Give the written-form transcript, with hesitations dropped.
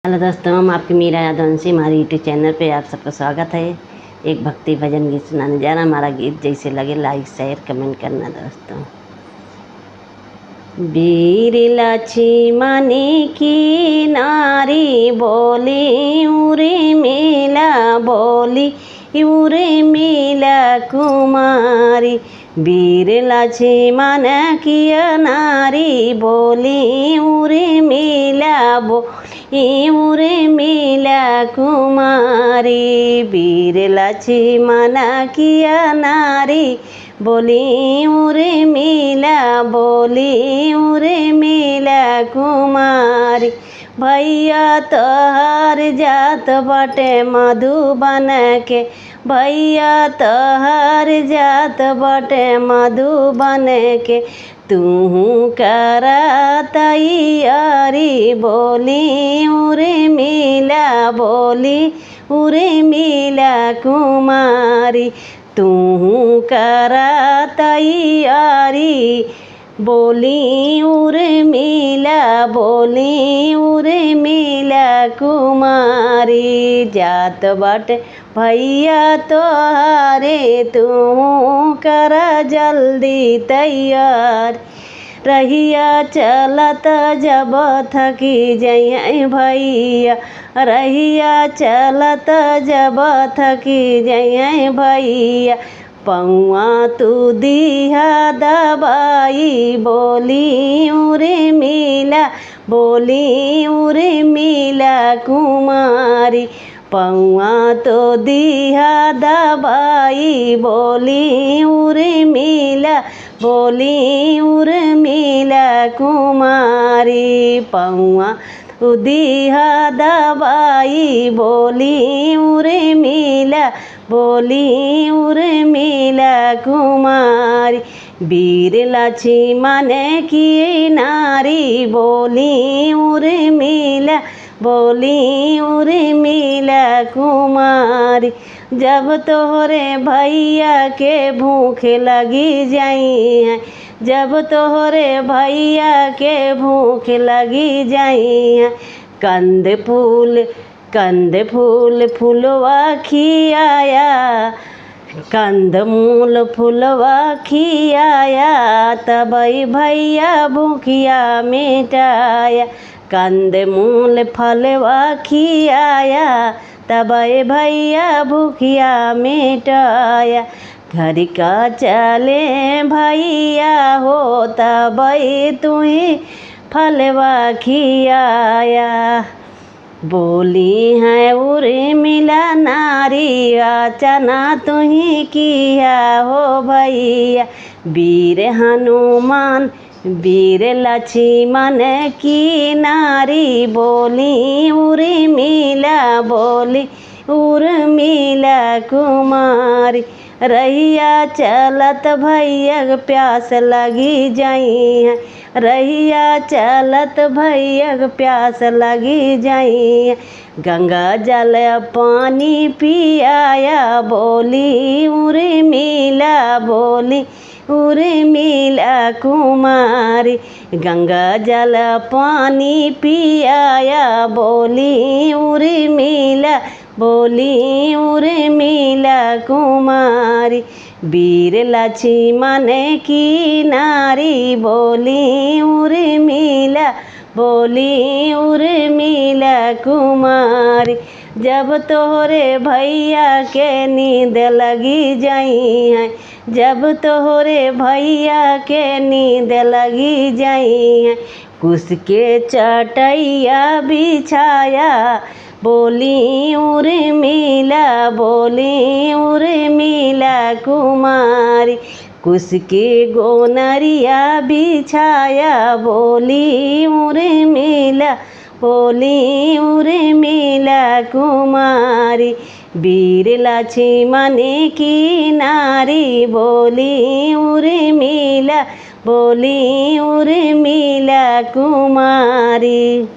Hello दोस्तों, हम आपकी मीरा यादवंशी हमारे यूट्यूब चैनल पे आप सबका स्वागत है। एक भक्ति भजन गीत सुनाने जा रहा। हमारा गीत जैसे लगे लाइक शेयर कमेंट करना दोस्तों। वीर लक्ष्मण की नारी बोली उरे मेला बोली उरे मेला कुमारी। वीर लक्ष्मण की नारी बोली उरे मेला बोली उरे मेला कुमारी। वीर लक्ष्मण की नारी बोली उरे मेला बोली उरे मेला कुमारी। भैया तोहार जात बाटे मधुबन के, भैया तोहार जात बाटे मधुबन के। तू करा तैयारी बोली उरे मेला बोली उरे मेला कुमारी। तू करा तैयारी बोली उरे मेला बोली उरे मेला कुमारी। जात बाटे भैया तोहारे तू करा जल्दी तैयार। रहिया चलत जब थकी जइए भैया, रहिया चलत जब थकी जइए भैया। पौआ तू दिहा दबाई बोली उरे मेला बोली उरे मेला कुमारी। पौआ तो दिहा दबाई बोली उरे मेला बोली उरे मेला कुमारी। पौआ तो दिहा दबाई बोली उरे मेला बोली उरे मेला कुमारी। वीर लक्ष्मण की नारी बोली उरे मेला बोली उरे मेला कुमारी। जब तोहरे भैया के भूख लगी जाई है, जब तोहरे भैया के भूख लगी जाई है। कंद फूल फुलवा खियाया, कंद मूल फुलवा खियाया। तबई भैया भूखिया मिटाया, कंद मूल फलवा खियाया। तबई भैया भूखिया मिटाया। घर का चले भैया हो तबई तुही फलवा खियाया। बोली है उरे मेला नारी आचना तुही किया हो भैया। वीर हनुमान वीर लक्ष्मण की नारी बोली उरे मेला बोली उरे मेला कुमारी। रहिया चलत भैया प्यास लगी जाई है, रहिया चलत भैया प्यास लगी जाई है। गंगा जल पानी पियाया बोली उरे मेला बोली उरे मेला कुमारी। गंगा जल पानी पियाया बोली उरे मेला बोली उरे मेला कुमारी। वीर लक्ष्मण की नारी बोली उरे मेला बोली उरे मेला कुमारी। जब तोहरे भैया के नींद लगी जाई है, जब तोहरे भैया के नींद लगी जाई है। कुश के चटैया बिछाया बोली उरे मेला बोली उरे मेला कुमारी। कुश के गोनरिया बिछाया बोली उरे मेला बोली उरे मेला कुमारी। वीर लक्ष्मण की नारी बोली उरे मेला बोली उरे मेला कुमारी।